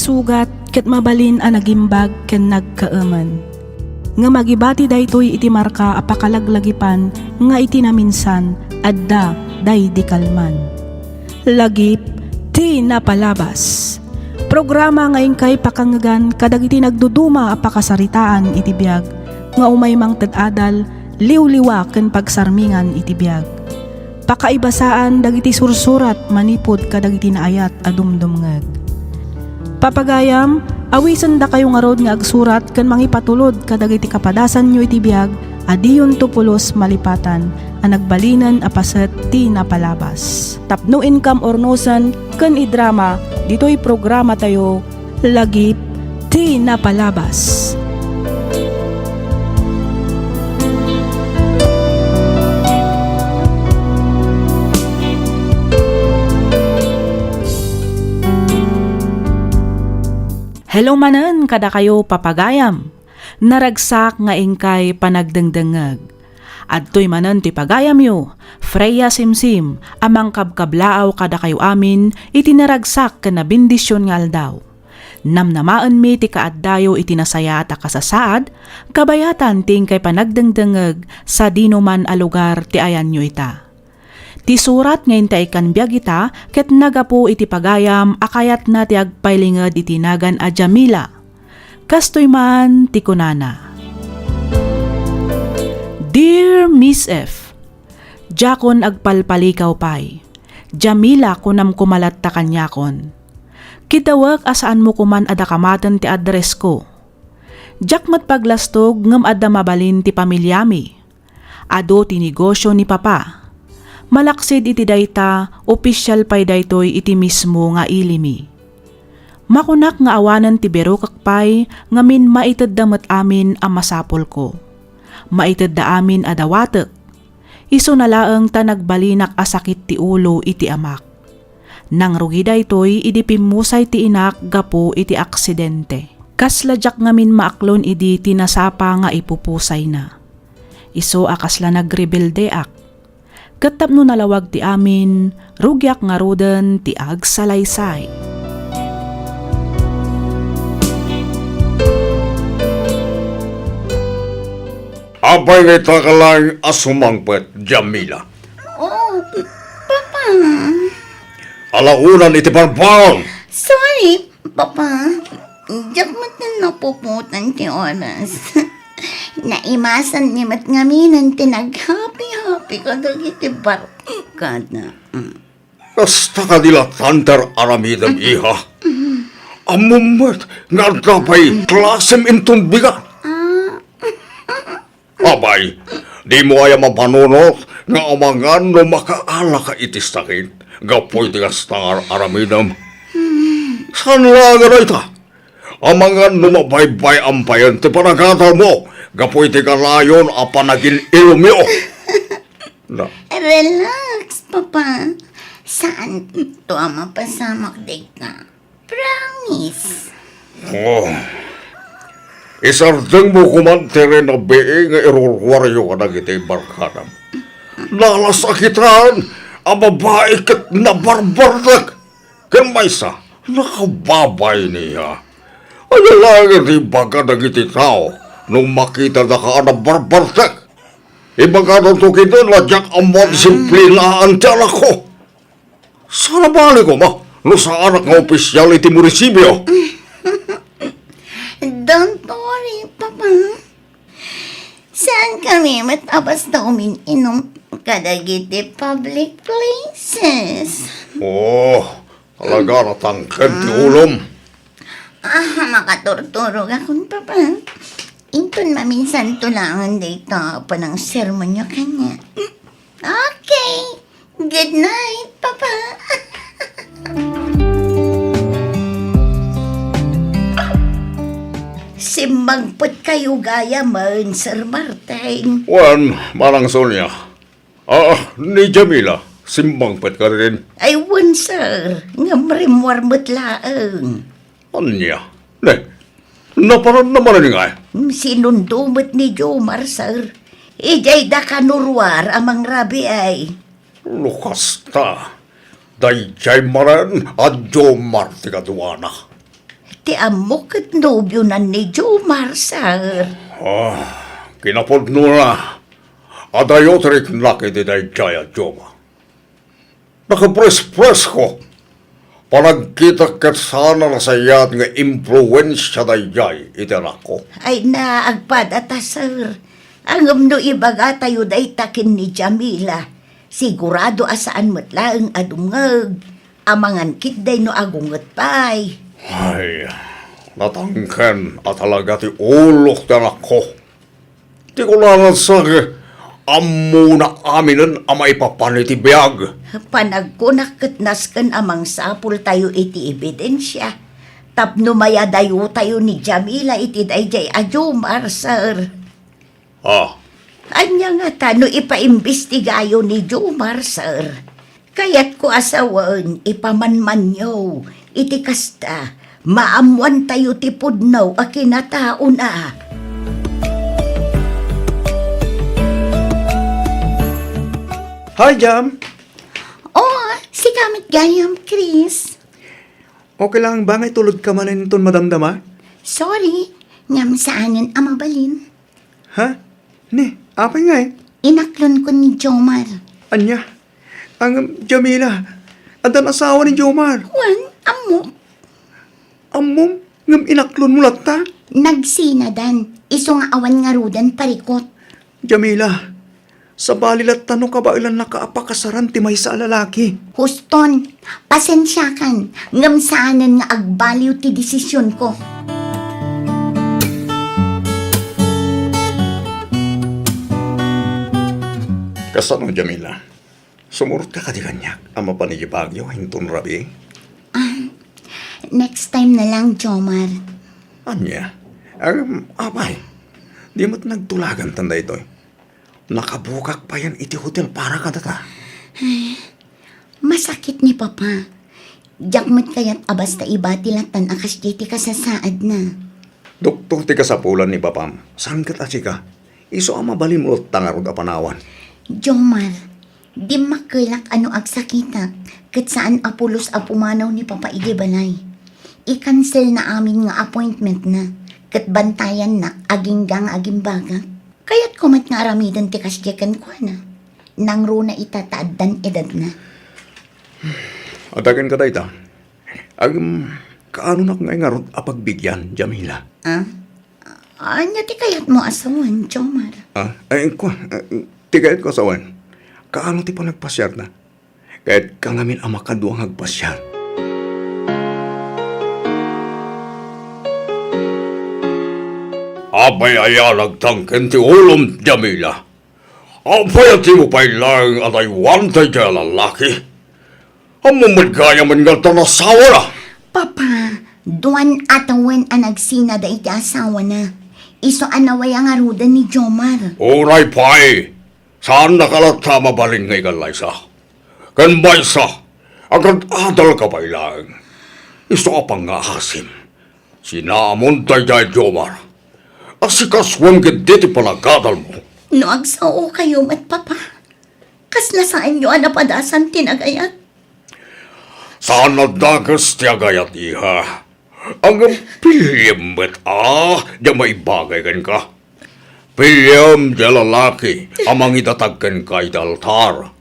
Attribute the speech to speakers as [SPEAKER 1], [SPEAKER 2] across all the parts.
[SPEAKER 1] sugat ket mabalin a nagimbag ken nagkaaman. Nga magibati daytoy iti marka a pakalaglagipan nga iti naminsan adda day di kalman. Lagip ti napalabas. Programa ngayon kay pakangagan kadagiti nagduduma a pakasaritaan iti biag nga umay mang tadadal liwliwa ken pagsarmingan iti biag. Pakaibasaan dagiti sursurat manipod kadagiti naayat a dumdumngeg. Papagayam, awisan da kayo nga rod nga agsurat ken mangipatulod kadagiti kapadasan nyo iti biag adiyon tupulos malipatan a nagbalinan a paset ti napalabas. Tapno income ornosan ken idrama ditoy programa tayo lagip ti napalabas. Hello manen kada kayo papagayam. Naragsak nga ingkay panagdengdengeg. Adtoy manen ti pagayam yo. Freya Simsim amang kabkablaaw kada kayo amin iti naragsak ken nabindisyon nga aldaw. Namnamaan mi ti kaaddayo iti nasaya at akasasaad kabayatan ting kay panagdengdengeg sa dinuman a lugar ti ayan nyo ita. Ti surat ngayon ta ikan biyag ita, ket nagapo iti pagayam, akayat na ti agpailingad iti nagan a Jamila. Kastoy man ti kunana. Dear Miss F, Jakon agpalpalikaw pay. Jamila kunam kumalat ta kanyakon. Kitawag asaan mo kuman adakamatan ti address ko. Jakmat paglastog ngem adda mabalin ti pamilyami. Ado ti negosyo ni papa. Malaksid iti dayta, opisyal pay daytoy iti mismo nga ilimi. Makunak nga awanan ti bero kakpay, ngamin maited damat amin ang masapol ko. Maited da amin adawatek. Iso nalaeng ta nagbalinak asakit ti ulo iti amak. Nang rugi daytoy, idi pimusay ti inak gapo iti aksidente. Kasladyak ngamin maaklon idi tinasapa nga ipupusay na. Iso akasla nagrebelde ak. Katapno nalawag ti amin, rugyak nga roden ti agsalaysay.
[SPEAKER 2] Abay ngay takalang asumangpet, Jamila.
[SPEAKER 3] Oh, Papa.
[SPEAKER 2] Alaunan iti parpaon.
[SPEAKER 3] Sorry, Papa. Diyak mo na napuputan ti oras. Naimasan ni mat ngaminan tinag-happy-happy ka dagiti barkada.
[SPEAKER 2] Kasta ka nila tantar aramidam iha. Amumet nga kapay klasem intong bigat. Abay, di mo ay mapanunot nga amangan no makaala ka itis takin. Gapoy tigas tangar aramidam. San laga na ita? Amangan no mabaybay ampayan ti panagatal mo. Gapoy ti kalayon a panagin ilumyo. Na.
[SPEAKER 3] Relax, Papa. Saan to ang mapasamak day ka? Promise.
[SPEAKER 2] Oh. Isardeng mo kumantere na bee nga irurwaryo ka nagiti barkadam. Nalasakitan ang babae kat nabarbardag. Kan maysa, nakababay niya. Ano lang iti baga nagiti tao nung makita na ka na barbardag. Ibaga nung tukitin ladyak amon simple na ang tiyala ko. Sana bali ko ma, no sa anak ng opisyal iti munisipyo.
[SPEAKER 3] Don't worry, Papa. Saan kami matabas na umiinom kadagiti public places?
[SPEAKER 2] Oh, talaga natangkad ti ulom.
[SPEAKER 3] Makaturturog akong Papa. Inton maminsan tulangan dito pa ng sermon niyo kanya. Okay. Good night, Papa. Simbagpot kayo gaya man, Sir Martin.
[SPEAKER 2] Wan, marang Sonia. Ni Jamila, simbang pet ka rin.
[SPEAKER 3] Ay, wan, sir. Nga marimwarmot laang.
[SPEAKER 2] Anya? Ne, naparan naman rin nga.
[SPEAKER 3] Sinundumot ni Jomar, sir. Ijay da kanurwar amang rabi ay.
[SPEAKER 2] Lukas ta. Dayjay maran at Jomar ti kaduana.
[SPEAKER 3] ti amo kat nobyo na ni Jomar, sir.
[SPEAKER 2] Kinapod na. Adayotrik nakiti na jaya Joma. Nakapres-pres ko. Panagkita kat sana na sayat nga impluensya na jay itinak ko.
[SPEAKER 3] Ay naagpad ata, sir. Ang no ibaga tayo day takin ni Jamila. Sigurado asaan mo't lang adungag. Amangan kit day no agungat pay.
[SPEAKER 2] Ay, natangken at talaga ti ulok na ako. Ti ko lang sa amo na aminan ang maipapaniti biyag.
[SPEAKER 3] Panagkunakatnas kan amang sapul tayo iti ebidensya. Tapno maya dayo tayo ni Jamila iti dayjay Jomar, sir. Anya nga ta, no ipaimbestigayo ni Jomar, sir. Kaya't ko asawan, ipamanmanyo, iti kasta, maamuan tayo ti pudnaw a kinatao na.
[SPEAKER 4] Hi, Jam!
[SPEAKER 3] Oh, si kamit gayam, Chris.
[SPEAKER 4] Okay lang ba ngay tulog ka man nito madamdama?
[SPEAKER 3] Sorry, ngam saanin amabalin.
[SPEAKER 4] Ha? Ni, apay nga eh.
[SPEAKER 3] Inaklon ko ni Jomar.
[SPEAKER 4] Anya? Ang Jamila, adan asawa ni Jomar.
[SPEAKER 3] Wan, amo.
[SPEAKER 4] Amom, ngam inaklon mo latta.
[SPEAKER 3] Nagsinadan, iso nga awan nga rudan parikot.
[SPEAKER 4] Jamila, sa balilat tanong ka ba ilan nakaapakasaran ti may sa lalaki?
[SPEAKER 3] Huston, pasensya kan, ngam saanan nga agbaliw ti desisyon ko.
[SPEAKER 2] Kasano, Jamila? Sumurot ka di kanyak. Ama pa ni Bagyo, hintun rabi.
[SPEAKER 3] Next time na lang, Jomar.
[SPEAKER 2] Anya? Abay, di mo't nagtulagan tanda ito. Nakabukak pa yan iti hotel para ka data.
[SPEAKER 3] Masakit ni Papa. Jakmat kaya't abas ta iba tilatan akas diti kasasaad na.
[SPEAKER 2] Doktor ti kasapulan ni Papam. Sangkat asika. Iso ang mabalin mo tangarod a panawan.
[SPEAKER 3] Jomar, di makalak ano agsakitak kat saan apulos a pumanaw ni Papa Ige Balay. I-cancel na amin nga appointment na kat bantayan na aging gang aging baga. Kaya't kumat nga aramidan ti kasjekan ko na. Nang runa itataadan edad na.
[SPEAKER 2] Atagan ka dayta. Kaano na nga nga rod apagbigyan, Jamila?
[SPEAKER 3] Anya ti kayat mo asawan, Jomar?
[SPEAKER 2] Tigayat ko sawan. Kaano ti pa nagpasyar na? Kahit kangamin ang makaduang agpasyar. Abay ayalag tangken ti ulom, Jamila. Abay ati mo pa'y lang at ay wantay kaya lalaki. Ang mamadgaya man nga tanasawa na.
[SPEAKER 3] Papa, duwan atawan ang nagsina da iti asawa na. Iso anaway ang arudan ni Jomar.
[SPEAKER 2] Uray pa'y. Saan nakalata mabaling ngay kalaysa? Kan baysa, agad adal ka pa'y lang. Iso ka pang ahasim. Sinamon tayo dahil Jomar. Asikaswang giti palagadal mo.
[SPEAKER 3] No agsao kayo mat Papa. Kasla saan nyo anapadasan tinagayat?
[SPEAKER 2] Saan nadagas ti agayat iha? Ang pilyam met di may bagay kan ka. Pilyam di lalaki amang itatagkan ka iti altar.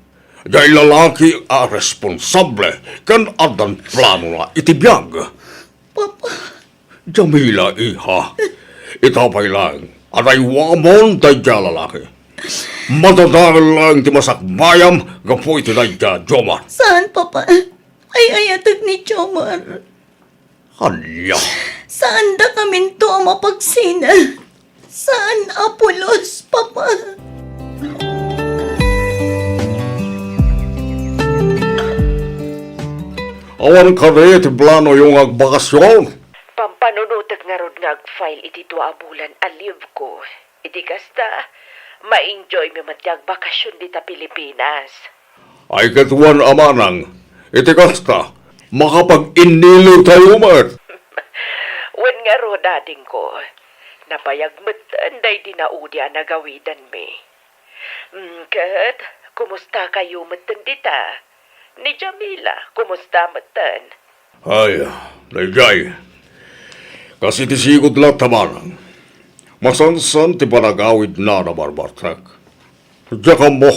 [SPEAKER 2] Di lalaki responsable kan adan plano na iti biyag.
[SPEAKER 3] Papa,
[SPEAKER 2] Jamila iha. Itapay lang, aray wamon tayo dya lalaki. Madadahal lang ti masakbayam, gapo iti na Jomar.
[SPEAKER 3] saan Papa? Ay ayatag ni Jomar.
[SPEAKER 2] Hala,
[SPEAKER 3] Saan da kamin to ang mapagsina? Saan Apolos, Papa?
[SPEAKER 2] awan ka rin ti plano yung agbakasyon.
[SPEAKER 5] Pampanunutek nga rod nga ag-file iti 2 bulan a leave ko. Iti kasta, ma-enjoy mi matyag bakasyon dita Pilipinas.
[SPEAKER 2] Ay katuan amanang, iti kasta, makapag-inilo tayo man.
[SPEAKER 5] Wen nga ro dading ko, napayag matanday dinaudya na gawidan mi. Kat, kumusta kayo matan dita? Ni Jamila, kumusta matan?
[SPEAKER 2] Ay, Dayjay, Kasi tisigod lang tamanang. Masansan ti panagawid na barbartag. Diyan mo,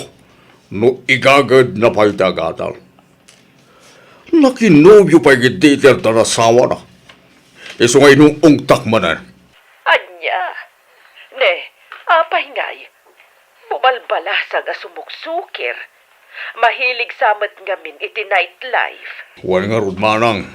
[SPEAKER 2] no igagad na paitagatal. Nakinobyo pa igiditer na nasawa na. Iso ngay nung ungtak manan.
[SPEAKER 5] Anya. Ne, apay ngay. Bubalbala sa nga sumuksukir. Mahilig samat ngamin iti nightlife.
[SPEAKER 2] Huwag nga rudmanang.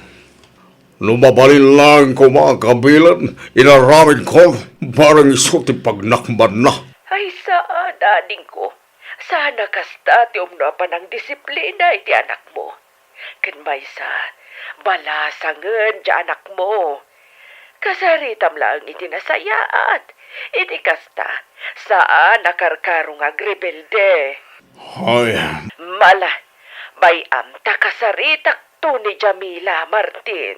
[SPEAKER 2] Lumabalin lang ko mga kabilan, inaramid ko, parang iso ti pagnakman na.
[SPEAKER 5] Ay saa, dading ko. Sana kasta ti umnapan ng disiplina iti anak mo. Ken maysa, balasangen ti anak mo. Kasaritam lang iti nasayaat. Iti kasta, saan nakarkarong agrebelde.
[SPEAKER 2] Ay,
[SPEAKER 5] Mala, bayam takasaritak to ni Jamila Martin.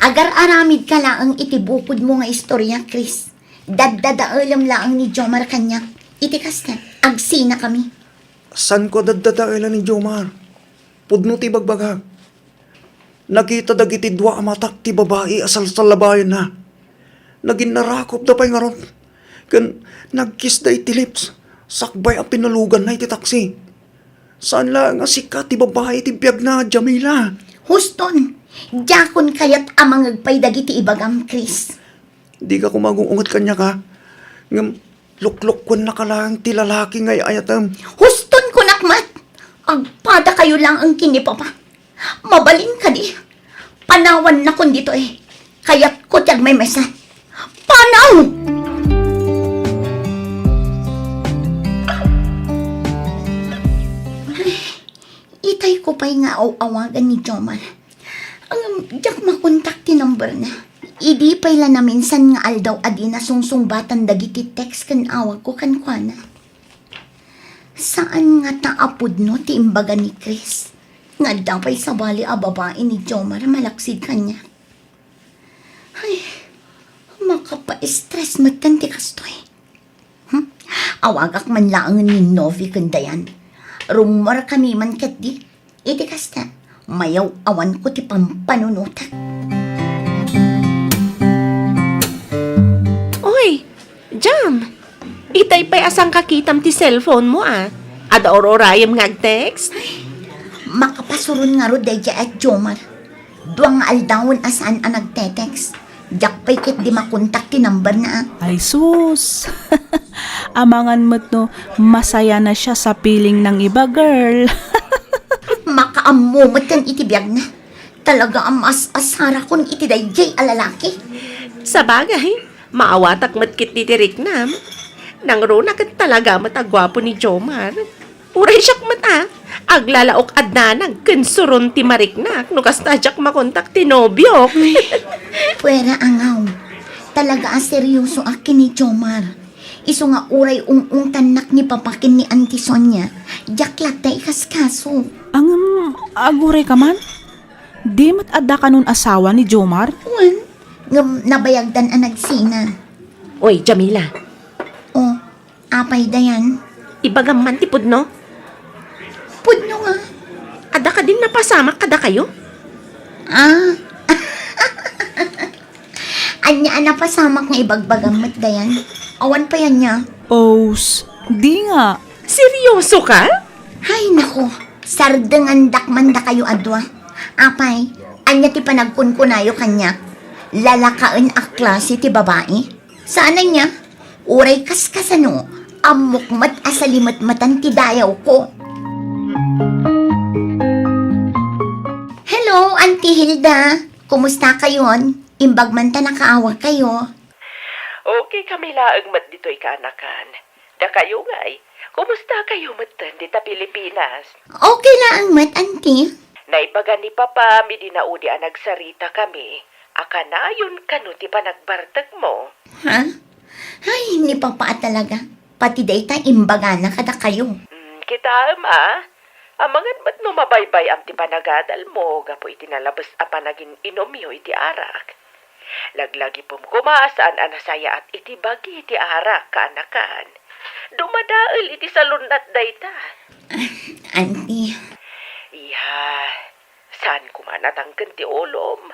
[SPEAKER 3] Agar-aramid ka laang itibukod mo nga istorya, Chris. Daddadaalam laang ni Jomar kanya. Iti kasta, agsina kami.
[SPEAKER 4] San ko dadadailan ni Jomar? Pudno ti bagbagag. Nakita dagiti dua amatak ti babae asal sa labayan na. Naging narakop da pa'y nga ron. Kan nagkiss da iti lips. Sakbay ang pinalugan na iti taksi. Saan lang nga sikat ti babae ti biyag na, Jamila?
[SPEAKER 3] Huston, jakon kayat amang agpay dagiti ibagam, Chris.
[SPEAKER 4] Di ka kumagungungat kanya ka. Ngam, luklok-kun na ka lang ti lalaki ngay ayatam.
[SPEAKER 3] Huston ko nakmat. Agpada kayo lang ang kinipapa. Mabalin ka di. Panawan na kun dito eh. Kaya't ko tiyag may mesa. Panaw! Itay ko pa'y nga awagan ni Jomar. Ang diyak makontak ti number na. Idi pa'y la na minsan nga aldaw adi na sungsungbatan dagiti text kan awag ko kan kuana. Saan nga taapod no ti imbaga ni Chris? Nga daw pa'y sabali a babae ni Jomar malaksid kanya. Ay, makapa-stress magkanti kastoy. Awagak man lang ni Novi kandayan. Rumor kami man kat di. Iti kasta, mayaw awan ko ti pampanunutak.
[SPEAKER 6] Oy, Jam! Itay pa'y asang kakitam ti cellphone mo Ada ororayam ngag-text?
[SPEAKER 3] Makapasurun nga ro deja at Jomar. Duang nga aldawon asaan ang nagte-text. Diyak pa'y kit di makontak ti number na
[SPEAKER 1] Ay sus! Amangan mo't no, masaya na siya sa piling ng iba, girl.
[SPEAKER 3] Makaamumot kan itibiyag na. Talaga ang mas-asara kon iti dayjay alalaki.
[SPEAKER 6] Sa bagay, maawatak matkit ni Tirik nam. Nang runa kat talaga matagwapo ni Jomar. Uray siyak mata. Aglalaok adnanag kensuron ti mariknak no kastadyak makontak ti nobyo.
[SPEAKER 3] Pwera angaw. Talaga ang seryoso akin ni Jomar. Iso nga uray tanak ni papakin ni Auntie Sonia. Jaklat na ikaskaso.
[SPEAKER 1] Ang agure ka man? Di mat adda ka nun asawa ni Jomar?
[SPEAKER 3] Wan, ngam nabayagdan ang nagsina.
[SPEAKER 6] Oy, Jamila,
[SPEAKER 3] O, apay dayan.
[SPEAKER 6] ibagam man ti pudno.
[SPEAKER 3] Pudno nga.
[SPEAKER 6] Ada ka din napasama kada kayo?
[SPEAKER 3] Ah. Anya na pasamak nga ibagbagamat dayan. Awan pa yan niya.
[SPEAKER 1] Os, di nga.
[SPEAKER 6] Seryoso ka?
[SPEAKER 3] Hay nako, sardengan dakmanda kayo adwa. Apay, anya ti panagkunkunayo kanya. Lalakain a klase ti babae. Saan na niya? Uray kaskasano, amukmat asalimat matan ti dayaw ko. Hello, Auntie Hilda. Kumusta kayon? Imbag man ta nakaawa kayo.
[SPEAKER 5] Okay kami laang mat dito'y kaanakan. Da kayo nga'y, kumusta kayo matan dita Pilipinas?
[SPEAKER 3] Okay lang, mat, Auntie.
[SPEAKER 5] Naibaga ni Papa, mi dinaudi ang nagsarita kami. Akanayon kanu ti panagbartag mo.
[SPEAKER 3] Ha? Ay, ni Papa talaga. Pati dayta imbaga na kada kayo.
[SPEAKER 5] Kita amangan mat no mabaybay am ti panagadal mo, gapo iti nalabas a panagin inomyo iti arak. Laglagi pom kumasaan anasaya at iti bagi iti arak kaanakan. Dumadael iti salunat dayta.
[SPEAKER 3] Auntie,
[SPEAKER 5] Iha, Saan kumanatangkan ti ulom?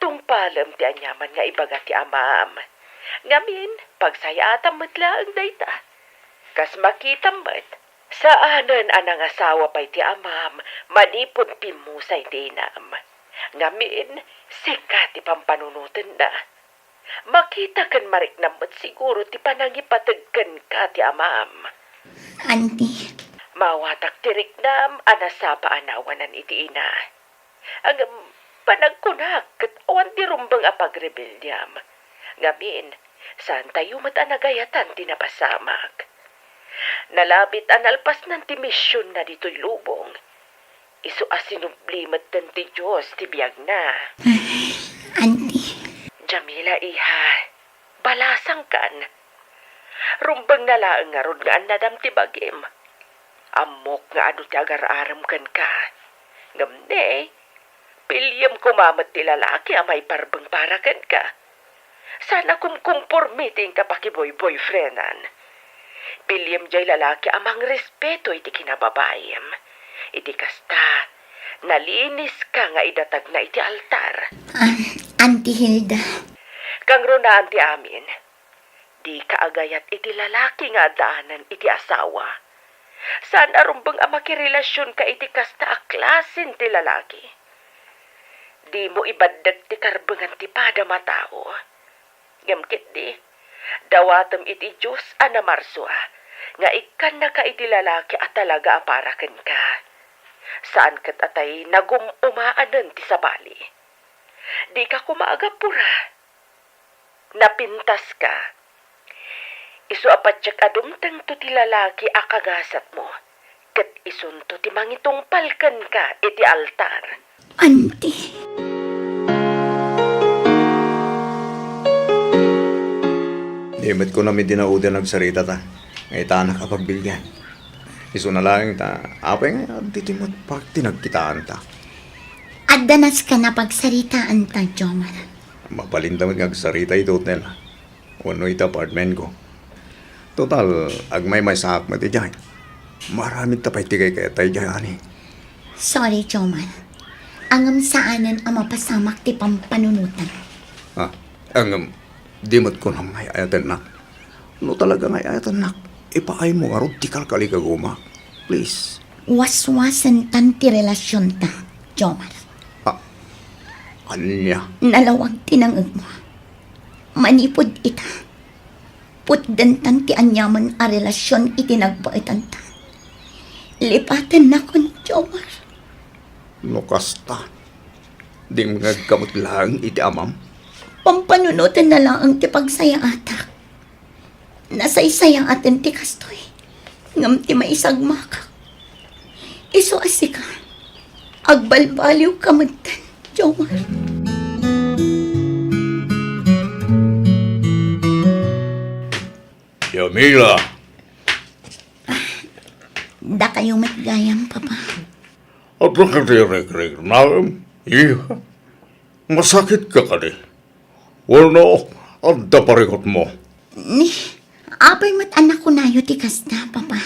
[SPEAKER 5] Tungpalam ti anyaman nga ibaga ti amam. Ngamin, pagsayatam matlaang dayta. Kas makitam mat, saanan anang asawa pa'y ti amam, manipod pimusay ti inam. Ngamin, sikat ti pampanunutan na. Makita kan mariknamot siguro ti panangipatagkan ka ti amam.
[SPEAKER 3] Auntie,
[SPEAKER 5] Mawatak ti riknam, anasapa anawanan iti ina. Ang panagkunak, kat awan ti rumbang apagrebelyam. Ngamin, saan tayo matanagayatan ti napasamak. Nalabit analpas ng ti misyon na dito'y lubong. Isu asinublimat ng ti Diyos ti biyag na.
[SPEAKER 3] auntie,
[SPEAKER 5] Jamila iha, balasang kan. Rumbang nalaang nga ron nga nadam ti bagim. Amok nga ado ti agar-aram kan ka. Ngamne, pilyam kumamat ti lalaki amay parbang para kan ka. Sana kumkumpormiting ka pa boyfriendan. Pilyam jay lalaki amang respeto iti kinababayam. Iti kasta, nalinis ka nga idatag na iti altar.
[SPEAKER 3] Auntie Hilda.
[SPEAKER 5] Kang runaan ti amin, di kaagayat iti lalaki nga daanan iti asawa. Saan arumbang amakirelasyon ka iti kasta a klasin ti lalaki? Di mo ibaddag ti karbangan ti padama tao. Ngamkit di, dawatam iti Diyos anamarswa, nga ikan na ka iti lalaki at talaga aparakan ka. Saan kat atay nagumumaanan ti sabali? Di ka kumaagapura. Napintas ka. Isu apatsak adumtang to ti lalaki akagasat mo. Kat isunto ti mangitungpalkan ka iti altar.
[SPEAKER 3] Auntie.
[SPEAKER 4] Himit ko na may dinauda nagsarita ta. Ngay ta nakapagbilyan. Iso na lang ta. Apay nga, titimot pag tinagkitaan ta.
[SPEAKER 3] Adanas ka na pagsaritaan ta, Jomar.
[SPEAKER 4] Mapalintamot nga sarita ito, hotel. Uno ito apartment ko. Total, agmay may sahak mati dyan. Maraming tapay tigay kaya tayo dyan, ani.
[SPEAKER 3] Sorry, Jomar. Angam saanan ang mapasamak ti pampanunutan.
[SPEAKER 4] Di mo't ko na may ayatan nak. No talaga may ayatan nak. Ipaay mo nga ron, tikal kali kaguma. Please.
[SPEAKER 3] Waswasan tan ti relasyon ta, Jomar.
[SPEAKER 4] Anya.
[SPEAKER 3] Nalawag tinangag mo. Manipod ita. Putdan tan ti anyaman a relasyon itinagpaitan ta. Lipatan na kon, Jomar.
[SPEAKER 4] No kasta. Di mga gamot lang iti amam.
[SPEAKER 3] Pampanunutan na lang ang ti pagsaya atak. Nasaysayang atin ti kastoy. Ngam ti maisagmakak. Iso asika. Agbalbaliw kamutan, Jomar.
[SPEAKER 2] Jamila,
[SPEAKER 3] Da kayo matgayam, Papa.
[SPEAKER 2] at nakatirik-rik na, iha, masakit ka ka di. Wala, at daparikot mo.
[SPEAKER 3] Ni, apay mat anak ko nayo ti kasta, Papa.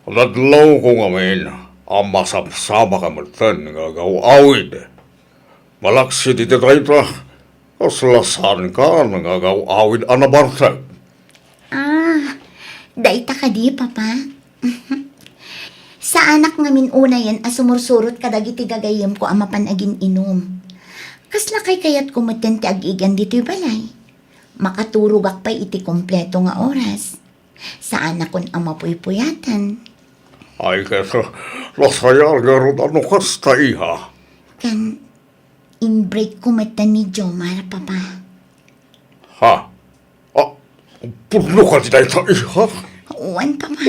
[SPEAKER 2] Dadlaw ko ngamin, ang masapsama ka matan nga gaw-awid. Malaksi di tayo ta, aslasan ka nga gaw-awid anabartag.
[SPEAKER 3] Daita ka di, Papa. Sa anak ngamin una yan, asumursurot kadagiti gagayam ko ang mapanagin inom. Kasla kay kayat kumuten ti agigan dito'y balay. Makaturog akpay iti kompleto nga oras. Sa anak kon ang mapuypuyatan.
[SPEAKER 2] Ay kesa, lasayal garot ano kasta iha.
[SPEAKER 3] Kan, in-break kumuten ni Jomar, Papa.
[SPEAKER 2] Ha? Puno ka di tayo iha?
[SPEAKER 3] Uwan, Papa.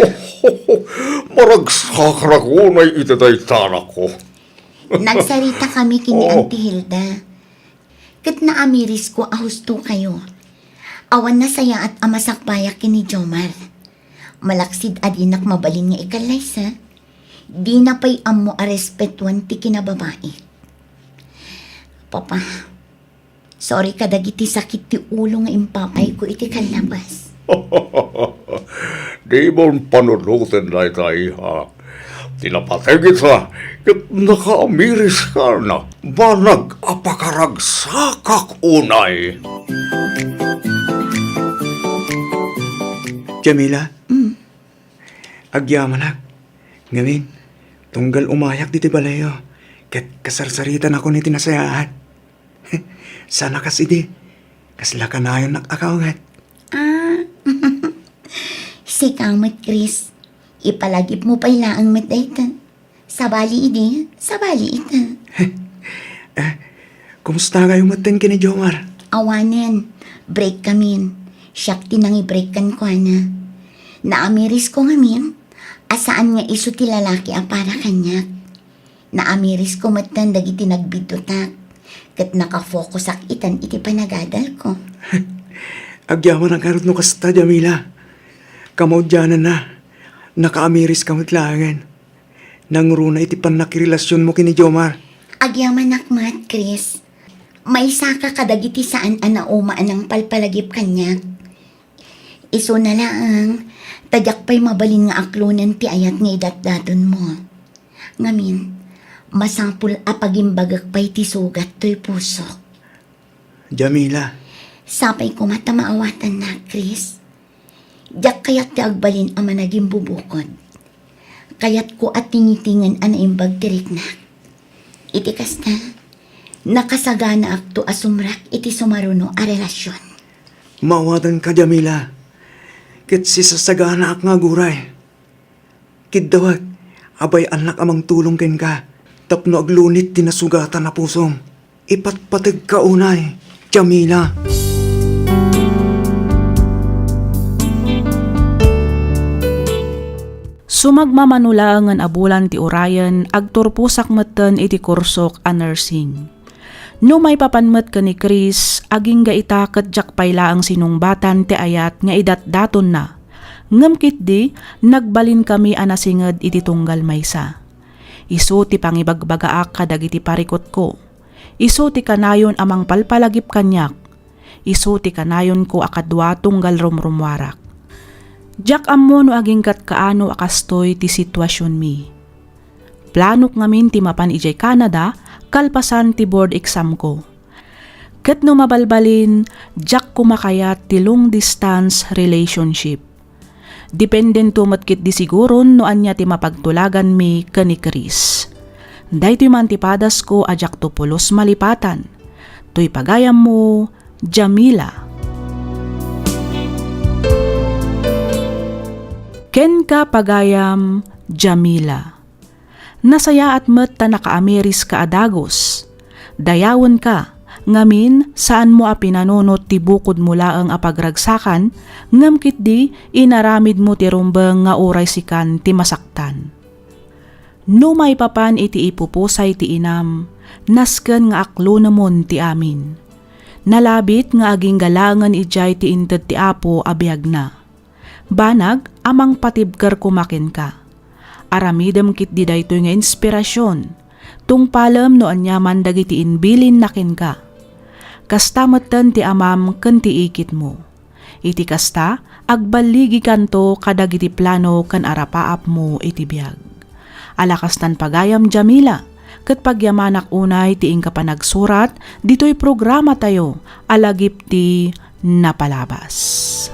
[SPEAKER 2] Maragsakrak ko na itadaytana ko.
[SPEAKER 3] Nagsarita kami kini
[SPEAKER 2] Oo.
[SPEAKER 3] Auntie Hilda. Kat na amiris ko ahusto kayo. Awan na saya at amasakbayak kini Jomar. Malaksid adinak mabalin nga ikalaysa. Di na pa'y amo a respetuan ti kinababae. Papa, sorry kadagiti sakit ti ulo nga impapay ko iti kalabas.
[SPEAKER 2] Di mo panunutin na tayo, ha? Tinapatay kita, kat nakaamiris ka na, banag apakaragsakak unay.
[SPEAKER 4] Jamila? Agyaman ngamin, tunggal umayak di balayo. Kat kasarsaritan ako ni tinasayaan. Sana kasidi, kasla ka na yun nakakaungat.
[SPEAKER 3] Si Kamot Chris, ipalagip mo pa ang mataytan. Sabali ita.
[SPEAKER 4] Kumusta kayo matin kini Jomar?
[SPEAKER 3] Awanan, break kamin. Siyak tinang i-break kan ko na. Naamiris ko ngamin, asaan nga iso ti lalaki ang para kanyak. Naamiris ko matan dagiti nagbidutak. Kat nakafocus ak itan iti panagadal ko.
[SPEAKER 4] Agyaman ang karot no kasta, Jamila. Kamaudyanan na. Nakaamiris ka matlangan. Nangruna iti panakirelasyon mo kini Jomar.
[SPEAKER 3] Agyaman akmat, Chris. May saka kadagiti saan anaumaan ang palpalagip kanyak. Iso na lang, tadyak pa'y mabalin nga aklunan ti ayat nga idatdaton mo. Ngamin, masapul apagimbagak pa'y ti sugat to'y puso.
[SPEAKER 4] Jamila,
[SPEAKER 3] Sapay ko mata maawatan na, Chris. Diyak kayat ti agbalin ang managing bubukod. Kayat ko at tingitingan ang imbag tirik na. Iti kasta, nakasagana akto asumrak iti sumaruno a relasyon.
[SPEAKER 4] mawatan ka Jamila. Kit si sasagana ak nga guray. Kidawag, abay anak amang tulong ken ka. Tapno aglunit tinasugatan na pusom. Ipatpatag ka unay, Jamila.
[SPEAKER 1] Sumagmamanulangan abulan ti Orion, agturpusak meten iti kursok a nursing. No may papanmet ka ni Chris, aging ga itaket jak payla ang sinungbatan ti ayat nga idatdaton na. Ngamkit di, nagbalin kami anasinged iti tunggal maysa. Isu ti pangibagbagaak kadag iti parikot ko. Isu ti kanayon amang palpalagip kanyak. Isu ti kanayon ko akadwa tunggal rumrumwarak. Jak ammo no aging kat kaano akastoy ti sitwasyon mi. Planok ngamin ti mapan ijay Canada, kalpasan ti board exam ko. Ket no mabalbalin, jak kumakayat ti long distance relationship. Dependen tumatkit di siguron no anya ti mapagtulagan mi kani Chris. Dahito man ti padas ko ajak to pulos malipatan. To'y pagayam mo, Jamila. Ken ka pagayam, Jamila. Nasaya at met ta nakaamiris ka adagos. Dayawon ka, ngamin saan mo a pinanunot ti bukod mula ang apagragsakan, ngamkit di inaramid mo ti rumbeng nga uray sikan ti masaktan. No may papan iti ipupusay ti inam, nasken nga aklo namon ti amin. Nalabit nga aging galangan ijay ti inted ti apo abiyag na. Banag, amang patibker kumakin ka. Aramidem kit di daytoy nga inspirasyon. Tungpalem no anyaman dagiti inbilin nakin ka. Kasta meten ti amam ken ti ikit mo. Iti kasta, agbaligi kanto kadag iti plano ken arapaap mo iti biag. Alakastan pagayam Jamila, ket pagyamanak unay ti ingka pa nagsurat, dito'y programa tayo, alagip ti napalabas.